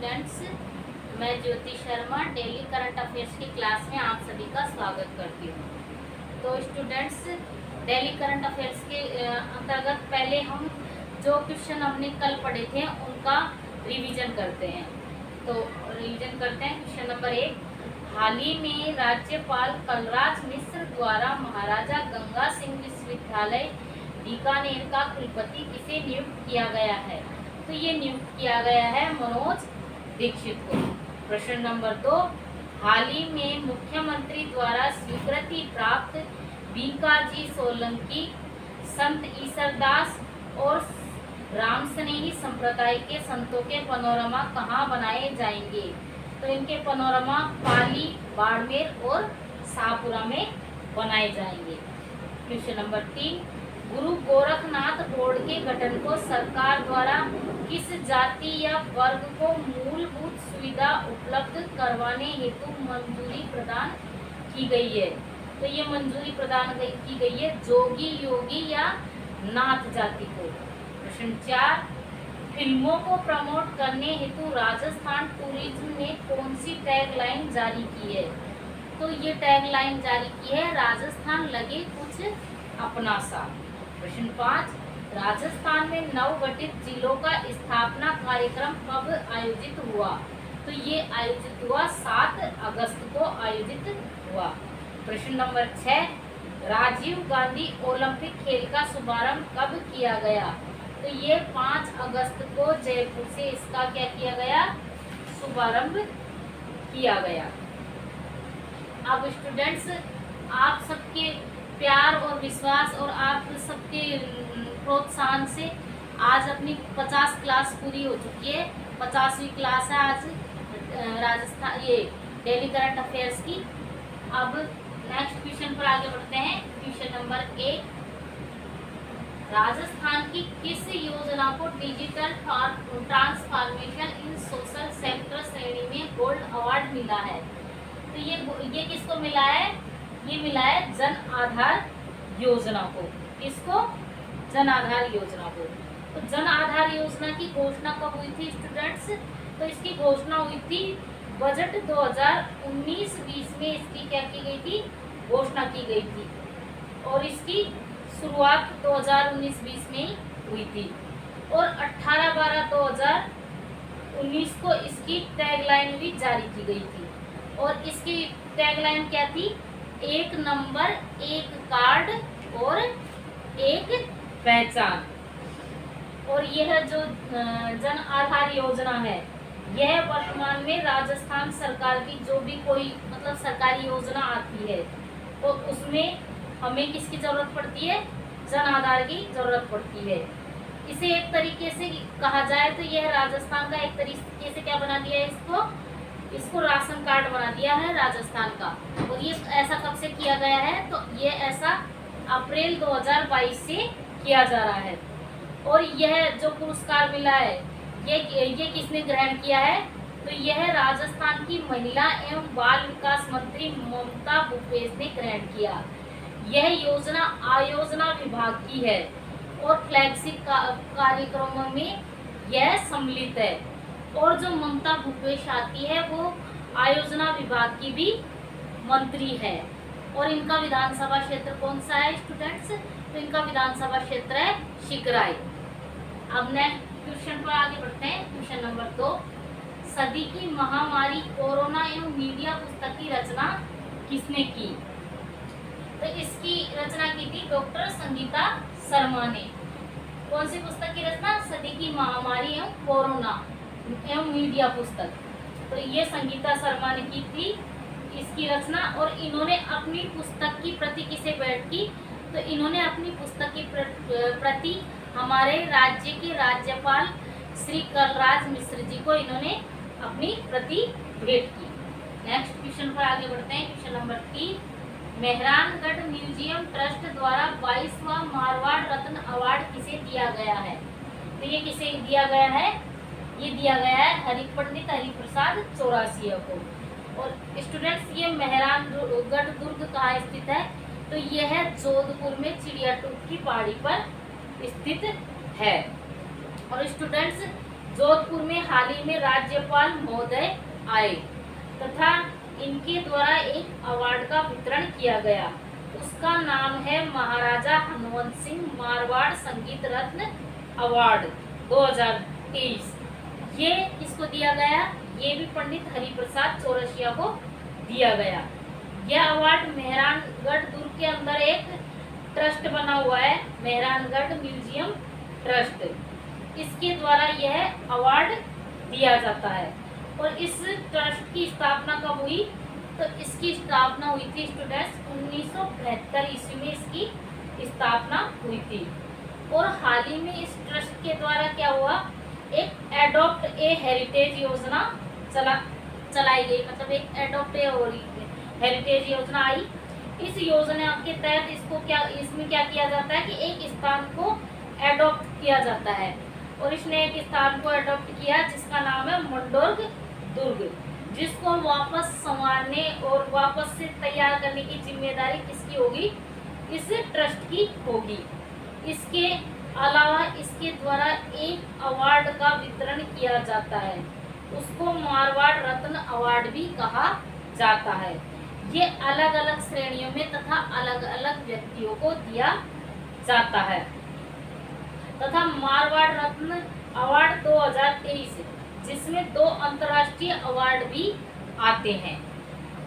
Students, मैं Jyoti Sharma daily current affairs की class में आप सभी का स्वागत करती हूँ। तो स्टूडेंट्स, डेली करंट अफेयर्स के अंतर्गत पहले हम जो क्वेश्चन हमने कल पढ़े थे उनका रिवीजन करते हैं। क्वेश्चन नंबर 1, हाल ही में राज्यपाल कलराज मिश्र द्वारा महाराजा गंगा सिंह विश्वविद्यालय बीकानेर का कुलपति किसे नियुक्त किया गया है? तो ये नियुक्त किया गया है मनोज दीक्षित को। प्रश्न नंबर 2, हाल ही में मुख्यमंत्री द्वारा स्वीकृति प्राप्त बीकाजी सोलंकी, संत ईसरदास और रामस्नेही संप्रदाय के संतों के पैनोरमा कहाँ बनाए जाएंगे? तो इनके पैनोरमा पाली, बाड़मेर और शाहपुरा में बनाए जाएंगे। क्वेश्चन नंबर 3, गुरु गोरखनाथ बोर्ड के गठन को सरकार द्वारा किस जाति या वर्ग को मूलभूत सुविधा उपलब्ध करवाने हेतु मंजूरी प्रदान की गई है? तो ये मंजूरी प्रदान की गई है जोगी, योगी या नाथ जाति को। प्रश्न 4, फिल्मों को प्रमोट करने हेतु राजस्थान टूरिज्म ने कौन सी टैगलाइन जारी की है? तो ये टैगलाइन जारी की है राजस्थान लगे कुछ अपना सा। प्रश्न 5, राजस्थान में नवगठित जिलों का स्थापना कार्यक्रम कब आयोजित हुआ? तो ये आयोजित हुआ 7 अगस्त को आयोजित हुआ। प्रश्न नंबर 6, राजीव गांधी ओलंपिक खेल का शुभारंभ कब किया गया? तो ये 5 अगस्त को जयपुर से इसका क्या किया गया? शुभारंभ किया गया। अब स्टूडेंट्स, आप सबके प्यार और विश्वास और आप सबके प्रोत्साहन से आज अपनी 50 क्लास पूरी हो चुकी है। 50वीं क्लास है आज राजस्थान ये डेली करंट अफेयर्स की। अब नेक्स्ट क्वेश्चन पर आगे बढ़ते हैं। क्वेश्चन नंबर 1, राजस्थान की किस योजना को digital transformation in social sector श्रेणी में गोल्ड अवार्ड मिला है? तो ये किसको मिला है? ये मिला है जन आधार योजना को। किसको? जन आधार योजना को। तो जन आधार योजना की घोषणा कब हुई थी स्टूडेंट्स? तो इसकी घोषणा हुई थी बजट 2019-20 में इसकी क्या की गई थी? घोषणा की गई थी और इसकी शुरुआत 2019-20 में ही हुई थी और 18/12/2019 को इसकी टैगलाइन भी जारी की गई थी और इसकी टैगलाइन क्या थी? एक नंबर, एक कार्ड और एक पहचान। और यह जो जन आधार योजना है, यह वर्तमान में राजस्थान सरकार की जो भी कोई मतलब सरकारी योजना आती है तो उसमें हमें किसकी जरूरत पड़ती है? जन आधार की जरूरत पड़ती है। इसे एक तरीके से कहा जाए तो यह राजस्थान का एक तरीके से क्या बना दिया है? इसको राशन कार्ड बना दिया है राजस्थान का। और ये ऐसा कब से किया गया है? तो ये ऐसा अप्रैल 2022 से किया जा रहा है। और यह जो पुरस्कार मिला है ये किसने ग्रहण किया है? तो यह राजस्थान की महिला एवं बाल विकास मंत्री ममता भूपेश ने ग्रहण किया। यह योजना आयोजना विभाग की है और फ्लैगशिप कार्यक्रमों में यह सम्मिलित है। और जो ममता भूपेश आती है वो आयोजना विभाग की भी मंत्री है। और इनका विधानसभा क्षेत्र कौन सा है स्टूडेंट्स? तो इनका विधानसभा क्षेत्र है शिकराई। अब नेक्स्ट क्वेश्चन पर आगे बढ़ते हैं। क्वेश्चन नंबर 2, सदी की महामारी कोरोना एवं मीडिया पुस्तक की रचना किसने की? तो इसकी रचना की थी डॉक्टर संगीता शर्मा ने। कौन सी पुस्तक की रचना? सदी की महामारी एवं कोरोना एवं मीडिया पुस्तक। तो ये संगीता शर्मा ने की थी इसकी रचना। और इन्होंने अपनी पुस्तक की प्रति किसे भेंट की? तो इन्होंने अपनी पुस्तक की प्रति हमारे राज्य के राज्यपाल श्री कलराज मिश्र जी को इन्होंने अपनी प्रति भेंट की। नेक्स्ट क्वेश्चन पर आगे बढ़ते हैं। Question number 3, Mehrangarh museum trust द्वारा 22वां मारवाड़ रत्न अवार्ड किसे दिया गया है? तो ये किसे दिया गया है? ये दिया गया है पंडित हरिप्रसाद चौरासिया को। और स्टूडेंट्स, ये मेहरानगढ़ दुर्ग कहाँ स्थित है? तो यह जोधपुर में चिड़ियाटूट की पहाड़ी पर स्थित है। और स्टूडेंट्स, जोधपुर में हाल ही में राज्यपाल महोदय आए तथा इनके द्वारा एक अवार्ड का वितरण किया गया। उसका नाम है महाराजा हनुवंत सिंह मारवाड़ संगीत रत्न अवार्ड 2023। ये किसको दिया गया? ये भी पंडित हरिप्रसाद चौरसिया को दिया गया। यह अवार्ड मेहरानगढ़ दुर्ग के अंदर एक ट्रस्ट बना हुआ है, मेहरानगढ़ म्यूजियम ट्रस्ट। इसके द्वारा यह अवार्ड दिया जाता है। और इस ट्रस्ट की स्थापना कब हुई? तो इसकी स्थापना हुई थी स्टूडेंट्स 1972 ईस्वी में इसकी स्थापना हुई थी। और हाल ही में इस ट्रस्ट के द्वारा क्या हुआ, एक एडॉप्ट ए हेरिटेज योजना चलाई गई, मतलब एक एडॉप्ट ए हेरिटेज योजना आई। इस योजना के तहत इसमें क्या किया जाता है कि एक स्थान को एडॉप्ट किया जाता है। और इसने एक स्थान को एडॉप्ट किया जिसका नाम है मंडोर्ग दुर्ग, जिसको वापस संवारने और वापस से तैयार करने की जिम्मेदारी किसकी होगी? इस ट्रस्ट की होगी। इसके अलावा इसके द्वारा एक अवार्ड का वितरण किया जाता है, उसको मारवाड़ रत्न अवार्ड भी कहा जाता है। ये अलग अलग श्रेणियों में तथा अलग अलग व्यक्तियों को दिया जाता है। तथा मारवाड़ रत्न अवार्ड 2023 जिसमें 2 अंतर्राष्ट्रीय अवार्ड भी आते हैं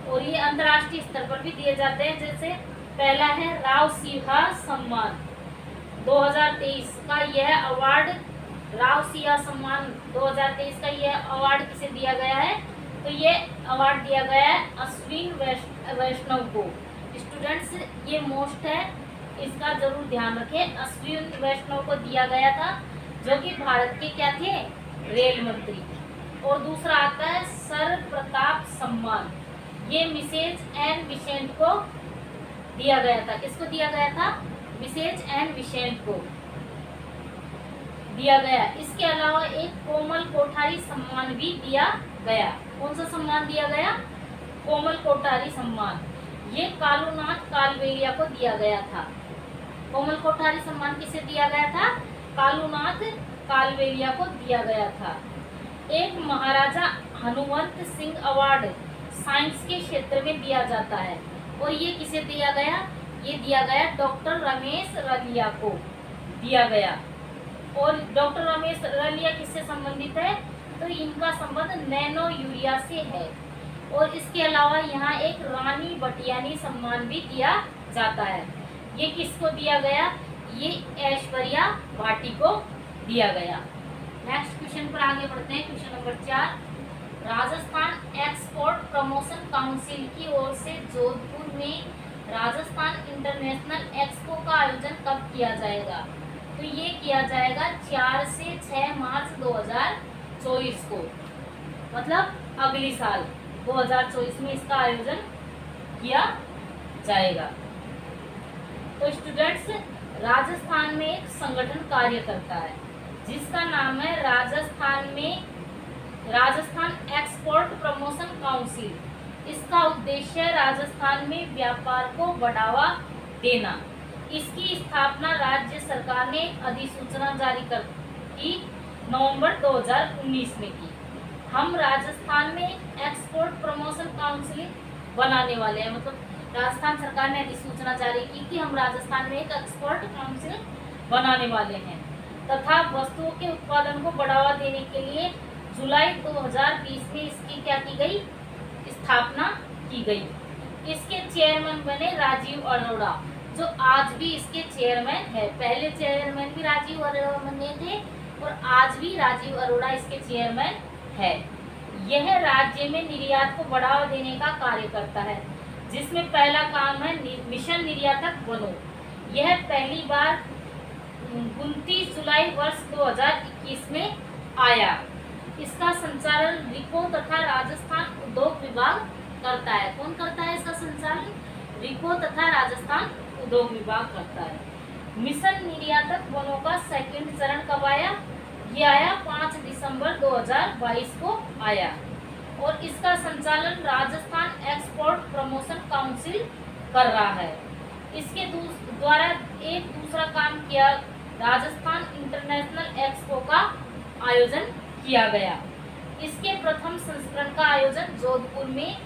और ये अंतर्राष्ट्रीय स्तर पर भी दिए जाते हैं। जैसे पहला है राव सिंहा सम्मान 2023 का यह अवार्ड, राव सिंहा सम्मान 2023 का यह अवार्ड किसे दिया गया है? तो ये अवार्ड दिया गया है अश्विन वैष्णव को। स्टूडेंट्स ये मोस्ट है, इसका जरूर ध्यान रखें। अश्विन वैष्णव को दिया गया था जो कि भारत के क्या थे? रेल मंत्री। और दूसरा आता है सर प्रताप सम्मान, ये मिसेज एन विसेंट को दिया गया था। किसको दिया गया था? मिसेज एन विसेंट को दिया गया। इसके अलावा एक कोमल कोठारी सम्मान भी दिया गया। कौन सा सम्मान दिया गया? कोमल कोठारी सम्मान। ये कालूनाथ कालवेलिया को दिया गया था। कोमल कोठारी सम्मान किसे दिया गया था? कालूनाथ कालवेलिया को दिया गया था। एक महाराजा हनुवंत सिंह अवार्ड साइंस के क्षेत्र में दिया जाता है और ये किसे दिया गया? ये दिया गया डॉक्टर रमेश रलिया को दिया गया। और डॉक्टर रमेश रलिया किससे संबंधित है? तो इनका संबंध नैनो यूरिया से है। और इसके अलावा यहाँ एक रानी बटियानी सम्मान भी दिया जाता है। ये किसको दिया गया? ये ऐश्वर्या भाटी को दिया गया। नेक्स्ट क्वेश्चन पर आगे बढ़ते हैं। Question number 4, Rajasthan export promotion council की ओर से जोधपुर में राजस्थान इंटरनेशनल एक्सपो का आयोजन कब किया जाएगा? तो ये किया जाएगा 4 से 6 मार्च 2024 को, मतलब अगली साल 2024 में इसका आयोजन किया जाएगा। तो स्टूडेंट्स राजस्थान में एक संगठन कार्य करता है जिसका नाम है राजस्थान एक्सपोर्ट प्रमोशन काउंसिल। इसका उद्देश्य है राजस्थान में व्यापार को बढ़ावा देना। इसकी स्थापना राज्य सरकार ने अधिसूचना जारी कर की नवंबर 2019 में की। हम राजस्थान में एक्सपोर्ट प्रमोशन काउंसिल बनाने वाले हैं, मतलब राजस्थान सरकार ने अधिसूचना जारी की कि हम राजस्थान में एक एक्सपोर्ट काउंसिल बनाने वाले हैं तथा वस्तुओं के उत्पादन को बढ़ावा देने के लिए जुलाई 2020 में इसकी क्या की गई? स्थापना की गई। इसके चेयरमैन बने राजीव अरोड़ा, जो आज भी इसके चेयरमैन है। पहले चेयरमैन भी राजीव अरोड़ा बने थे और आज भी राजीव अरोड़ा इसके चेयरमैन है। यह राज्य में निर्यात को बढ़ावा देने का कार्य करता है, जिसमें पहला काम है मिशन निर्यातक बनो। यह पहली बार 29 जुलाई वर्ष 2021 में आया। इसका संचालन रिको तथा राजस्थान उद्योग विभाग करता है। कौन करता है इसका संचालन? रिको तथा राजस्थान उद्योग विभाग करता है। मिशन निर्यातक बनो का सेकंड चरण कब आया? ये आया 5 दिसंबर 2022 को आया और इसका संचालन राजस्थान एक्सपोर्ट प्रमोशन काउंसिल कर रहा है। इसके द्वारा एक दूसरा काम किया, राजस्थान इंटरनेशनल एक्सपो का आयोजन किया गया। इसके प्रथम संस्करण का आयोजन जोधपुर में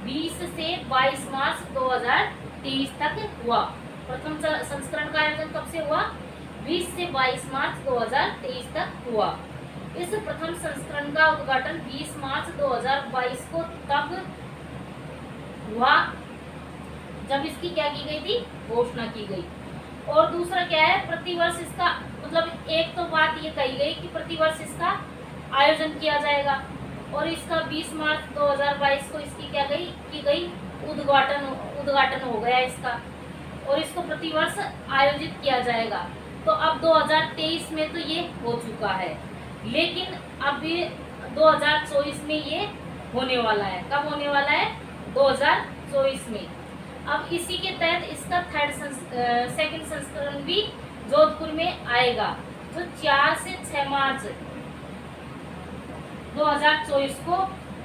20 से 22 मार्च 2023 तक हुआ। प्रथम संस्करण का आयोजन कब से हुआ? 20 से 22 मार्च 2023 तक हुआ। इस प्रथम संस्करण का उद्घाटन 20 मार्च 2022 को तब हुआ जब इसकी क्या की गई थी? घोषणा की गई। और दूसरा क्या है? प्रतिवर्ष इसका मतलब एक तो बात ये कही गई कि प्रतिवर्ष इसका आयोजन किया जाएगा और इसका 20 मार्च 2022 को इसकी क्या की गई? उद्घाटन हो गया इसका और इसको प्रतिवर्ष आयोजित किया जाएगा। तो अब 2023 में तो ये हो चुका है, लेकिन अब ये 2024 में ये होने वाला है। कब होने वाला है? 2024 में। अब इसी के तहत इसका सेकंड संस्करण भी जोधपुर में आएगा, जो 4 से 6 मार्च 2024 को,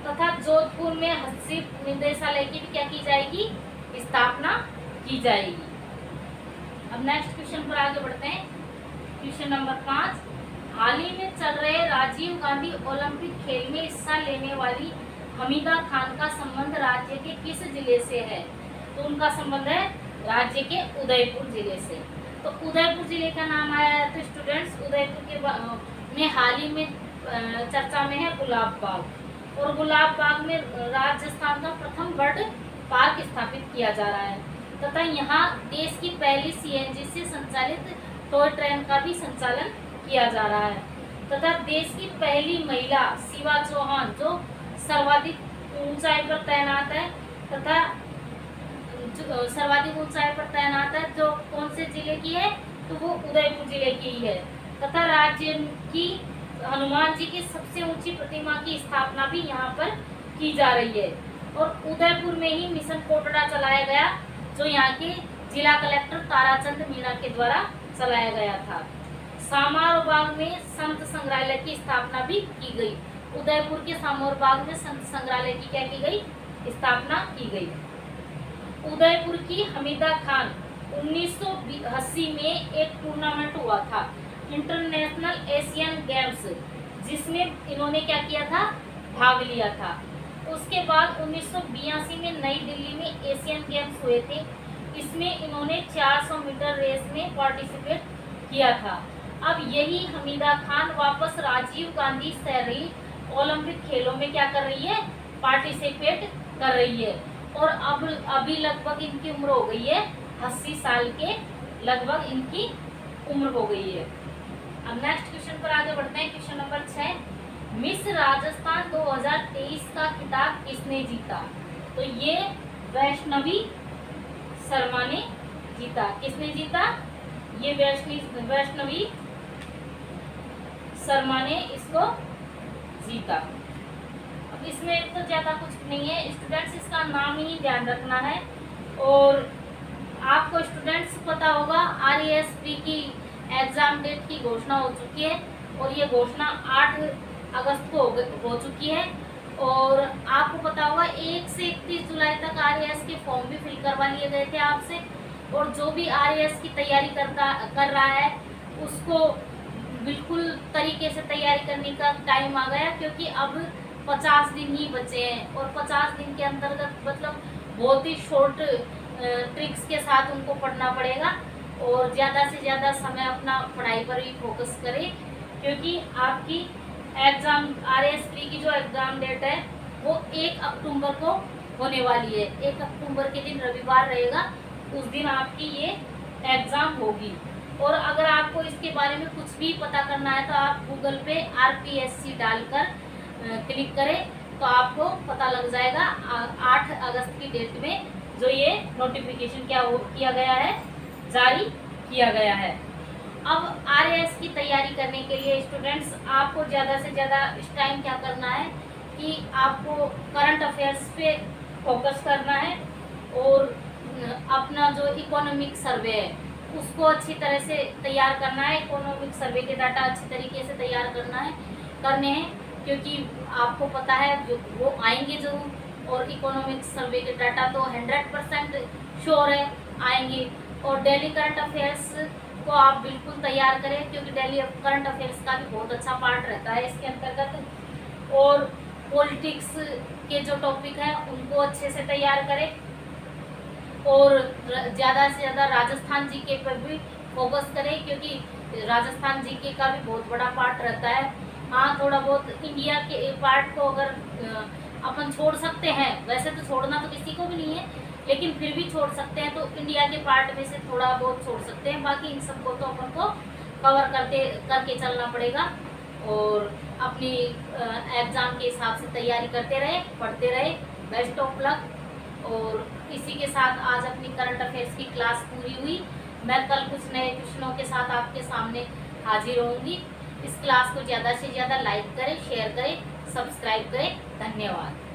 तथा जोधपुर में हस्तशिल्प निदेशालय की भी क्या की जाएगी? स्थापना की जाएगी। अब नेक्स्ट क्वेश्चन पर आगे बढ़ते हैं। क्वेश्चन नंबर 5, हाल ही में चल रहे राजीव गांधी ओलंपिक खेल में हिस्सा लेने वाली हमीदा खान का संबंध राज्य के किस जिले से है? तो उनका संबंध है राज्य के उदयपुर जिले से। तो उदयपुर जिले का नाम आया है तो स्टूडेंट्स उदयपुर के में हाल ही में चर्चा में है गुलाब बाग, और गुलाब बाग में राजस्थान का प्रथम बर्ड पार्क स्थापित किया जा रहा है, तथा यहाँ देश की पहली सीएनजी से संचालित टॉय ट्रेन का भी संचालन किया जा रहा है, तथा देश की पहली महिला शिवा चौहान जो सर्वाधिक ऊंचाई पर तैनात है, तथा सर्वाधिक ऊंचाई पर तैनात है जो कौन से जिले की है? तो वो उदयपुर जिले की ही है, तथा राज्य की हनुमान जी की सबसे ऊंची प्रतिमा की स्थापना भी यहाँ पर की जा रही है। और उदयपुर में ही मिशन कोटड़ा चलाया गया, जो यहाँ के जिला कलेक्टर ताराचंद मीणा के द्वारा चलाया गया था। सामार बाग में संत संग्रहालय की स्थापना भी की गई। उदयपुर के सामोर बाग में संत संग्रहालय की क्या की गई? स्थापना की गई। उदयपुर की हमीदा खान 1980 में एक टूर्नामेंट हुआ था, इंटरनेशनल एशियन गेम्स, जिसमें इन्होंने क्या किया था? भाग लिया था। उसके बाद 1982 में नई दिल्ली में एशियन गेम्स हुए थे, इसमें इन्होंने 400 मीटर रेस में पार्टिसिपेट किया था। अब यही हमीदा खान वापस राजीव गांधी शहरी ओलंपिक खेलों में क्या कर रही है? पार्टिसिपेट कर रही है, और अब अभी लगभग इनकी उम्र हो गई है 80 साल के लगभग इनकी उम्र हो गई है। अब नेक्स्ट क्वेश्चन पर आगे बढ़ते हैं। क्वेश्चन नंबर 6, मिस राजस्थान 2023 का खिताब किसने जीता? तो ये वैष्णवी शर्मा ने जीता। किसने जीता? ये वैष्णवी शर्मा ने इसको जीता। अब इसमें तो ज़्यादा कुछ नहीं है स्टूडेंट्स, इसका नाम ही ध्यान रखना है। और आपको स्टूडेंट्स पता होगा RASP की एग्ज़ाम डेट की घोषणा हो चुकी है, और ये घोषणा 8 अगस्त को हो चुकी है। और आपको पता होगा 1 से 31 जुलाई तक RAS के फॉर्म भी फिल करवा लिए गए थे आपसे, और जो भी RAS की तैयारी कर रहा है उसको बिल्कुल तरीके से तैयारी करने का टाइम आ गया, क्योंकि अब 50 दिन ही बचे हैं, और 50 दिन के अंतर्गत मतलब बहुत ही शॉर्ट ट्रिक्स के साथ उनको पढ़ना पड़ेगा, और ज़्यादा से ज़्यादा समय अपना पढ़ाई पर ही फोकस करें, क्योंकि आपकी एग्ज़ाम RASP की जो एग्ज़ाम डेट है वो 1 अक्टूबर को होने वाली है। 1 अक्टूबर के दिन रविवार रहेगा, उस दिन आपकी ये एग्ज़ाम होगी। और अगर आपको इसके बारे में कुछ भी पता करना है तो आप गूगल पे RPSC डालकर क्लिक करें तो आपको पता लग जाएगा। 8 अगस्त की डेट में जो ये नोटिफिकेशन किया गया है, जारी किया गया है। अब RAS की तैयारी करने के लिए स्टूडेंट्स आपको ज़्यादा से ज़्यादा इस टाइम क्या करना है कि आपको करंट अफेयर्स पे फोकस करना है, और अपना जो इकोनॉमिक सर्वे है उसको अच्छी तरह से तैयार करना है। इकोनॉमिक सर्वे के डाटा अच्छी तरीके से तैयार करने हैं, क्योंकि आपको पता है वो आएंगे जरूर, और इकोनॉमिक सर्वे के डाटा तो 100% श्योर है आएंगे। और डेली करंट अफेयर्स को आप बिल्कुल तैयार करें, क्योंकि डेली करंट अफेयर्स का भी बहुत अच्छा पार्ट रहता है इसके अंतर्गत। और पॉलिटिक्स के जो टॉपिक है उनको अच्छे से तैयार करें, और ज़्यादा से ज़्यादा राजस्थान जीके पर भी फोकस करें, क्योंकि राजस्थान जीके का भी बहुत बड़ा पार्ट रहता है। हाँ, थोड़ा बहुत इंडिया के पार्ट को अगर अपन छोड़ सकते हैं, वैसे तो छोड़ना तो किसी को भी नहीं है, लेकिन फिर भी छोड़ सकते हैं, तो इंडिया के पार्ट में से थोड़ा बहुत छोड़ सकते हैं, बाकी इन सबको तो अपन को कवर करके चलना पड़ेगा। और अपनी एग्ज़ाम के हिसाब से तैयारी करते रहे, पढ़ते रहे। Best of luck. और इसी के साथ आज अपनी करंट अफेयर्स की क्लास पूरी हुई। मैं कल कुछ नए क्वेश्चनों के साथ आपके सामने हाजिर होंगी। इस क्लास को ज़्यादा से ज़्यादा लाइक करें, शेयर करें, सब्सक्राइब करें। धन्यवाद।